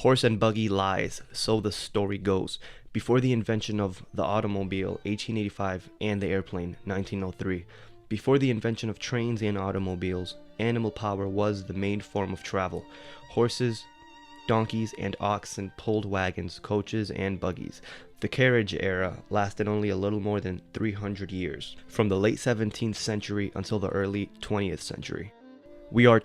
Horse and buggy lies, so the story goes. Before the invention of the automobile, 1885, and the airplane, 1903, before the invention of trains and automobiles, animal power was the main form of travel. Horses, donkeys, and oxen pulled wagons, coaches, and buggies. The carriage era lasted only a little more than 300 years, from the late 17th century until the early 20th century. We are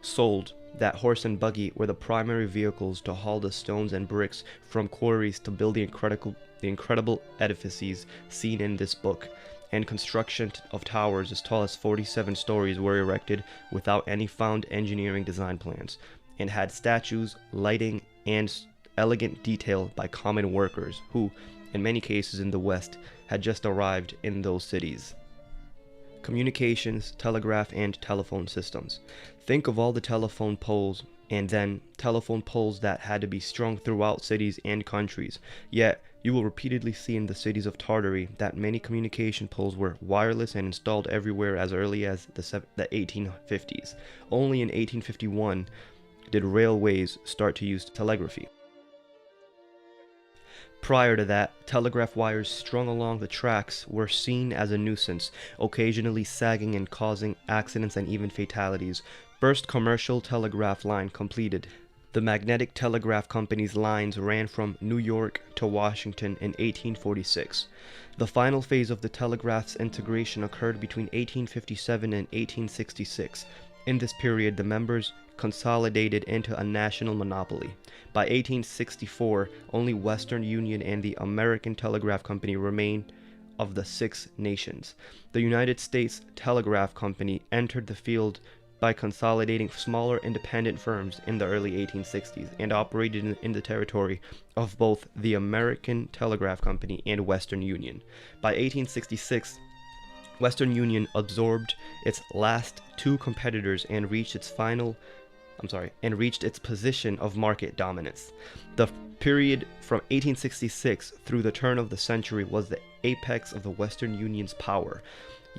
sold that horse and buggy were the primary vehicles to haul the stones and bricks from quarries to build the incredible edifices seen in this book, and construction of towers as tall as 47 stories were erected without any found engineering design plans, and had statues, lighting, and elegant detail by common workers who, in many cases in the West, had just arrived in those cities. Communications, telegraph, and telephone systems. Think of all the telephone poles, and then telephone poles that had to be strung throughout cities and countries. Yet, you will repeatedly see in the cities of Tartary that many communication poles were wireless and installed everywhere as early as the 1850s. Only in 1851 did railways start to use telegraphy. Prior to that, telegraph wires strung along the tracks were seen as a nuisance, occasionally sagging and causing accidents and even fatalities. First commercial telegraph line completed. The Magnetic Telegraph Company's lines ran from New York to Washington in 1846. The final phase of the telegraph's integration occurred between 1857 and 1866. In this period, the members consolidated into a national monopoly. By 1864, only Western Union and the American Telegraph Company remained of the six nations. The United States Telegraph Company entered the field by consolidating smaller independent firms in the early 1860s and operated in the territory of both the American Telegraph Company and Western Union. By 1866, Western Union absorbed its last two competitors and reached its position of market dominance. The period from 1866 through the turn of the century was the apex of the Western Union's power.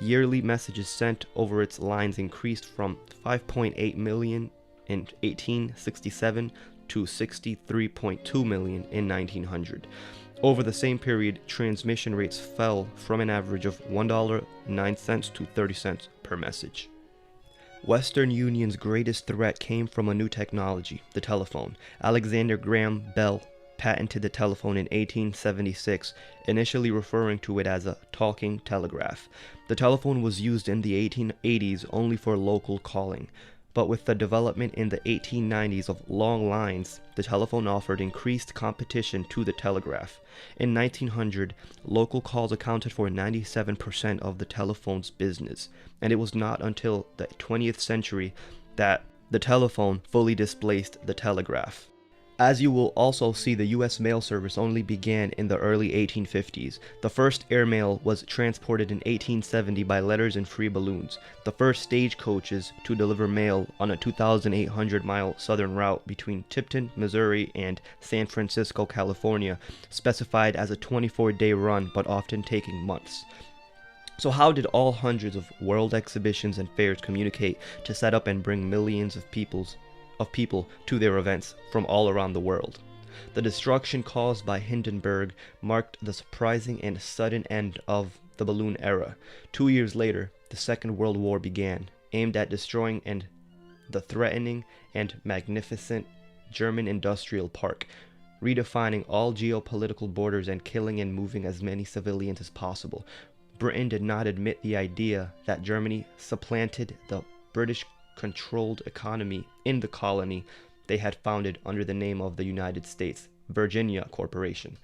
Yearly messages sent over its lines increased from 5.8 million in 1867 to 63.2 million in 1900. Over the same period, transmission rates fell from an average of $1.09 to 30 cents per message. Western Union's greatest threat came from a new technology, the telephone. Alexander Graham Bell patented the telephone in 1876, initially referring to it as a talking telegraph. The telephone was used in the 1880s only for local calling, but with the development in the 1890s of long lines, the telephone offered increased competition to the telegraph. In 1900, local calls accounted for 97% of the telephone's business, and it was not until the 20th century that the telephone fully displaced the telegraph. As you will also see, the U.S. mail service only began in the early 1850s. The first airmail was transported in 1870 by letters and free balloons. The first stagecoaches to deliver mail on a 2,800-mile southern route between Tipton, Missouri and San Francisco, California, specified as a 24-day run but often taking months. So how did all hundreds of world exhibitions and fairs communicate to set up and bring millions of people to their events from all around the world? The destruction caused by Hindenburg marked the surprising and sudden end of the balloon era. 2 years later, the Second World War began, aimed at destroying the threatening and magnificent German industrial park, redefining all geopolitical borders and killing and moving as many civilians as possible. Britain did not admit the idea that Germany supplanted the British-controlled economy in the colony they had founded under the name of the United States Virginia Corporation.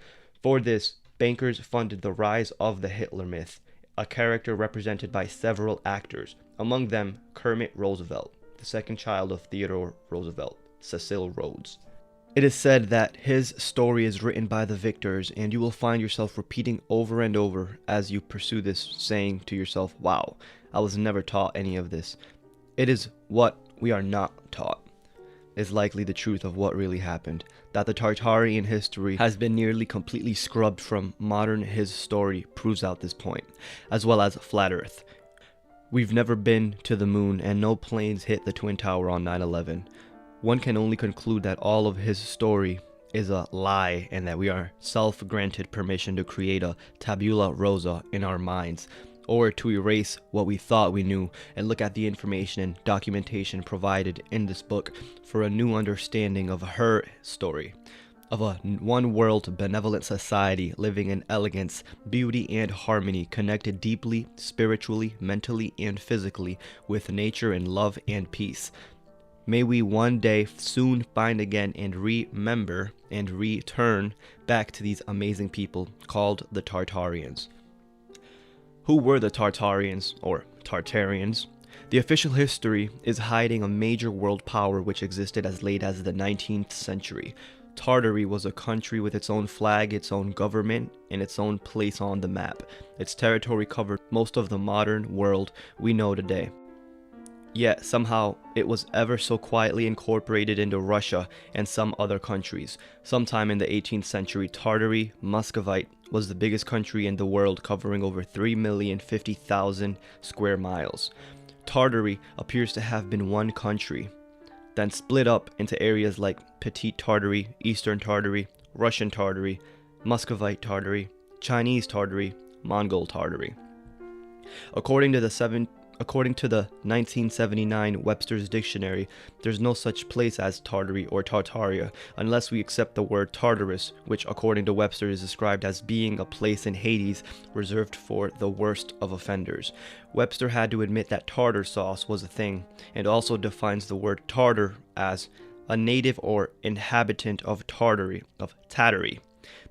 For this, bankers funded the rise of the Hitler myth, a character represented by several actors, among them Kermit Roosevelt, the second child of Theodore Roosevelt, Cecil Rhodes. It is said that his story is written by the victors, and you will find yourself repeating over and over as you pursue this, saying to yourself, wow, I was never taught any of this. It is what we are not taught is likely the truth of what really happened, that the Tartarian history has been nearly completely scrubbed from modern his story proves out this point, as well as flat earth. We've never been to the moon, and no planes hit the Twin Tower on 9/11. one can only conclude that all of his story is a lie and that we are self-granted permission to create a tabula rasa in our minds, or to erase what we thought we knew and look at the information and documentation provided in this book for a new understanding of her story, of a one-world benevolent society living in elegance, beauty, and harmony, connected deeply, spiritually, mentally, and physically with nature in love and peace. May we one day soon find again and remember and return back to these amazing people called the Tartarians. Who were the Tartarians, or Tartarians? The official history is hiding a major world power which existed as late as the 19th century. Tartary was a country with its own flag, its own government, and its own place on the map. Its territory covered most of the modern world we know today. Yet somehow it was ever so quietly incorporated into Russia and some other countries. Sometime in the 18th century, Tartary, Muscovite, was the biggest country in the world, covering over 3,050,000 square miles. Tartary appears to have been one country, then split up into areas like Petite Tartary, Eastern Tartary, Russian Tartary, Muscovite Tartary, Chinese Tartary, Mongol Tartary. According to the 1979 Webster's Dictionary, there's no such place as Tartary or Tartaria unless we accept the word Tartarus, which according to Webster is described as being a place in Hades reserved for the worst of offenders. Webster had to admit that tartar sauce was a thing, and also defines the word Tartar as a native or inhabitant of Tartary,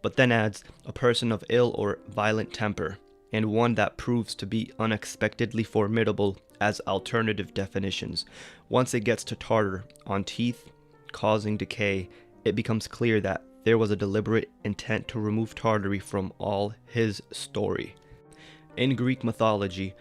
but then adds a person of ill or violent temper, and one that proves to be unexpectedly formidable as alternative definitions. Once it gets to tartar on teeth causing decay, it becomes clear that there was a deliberate intent to remove Tartary from all his story. In Greek mythology,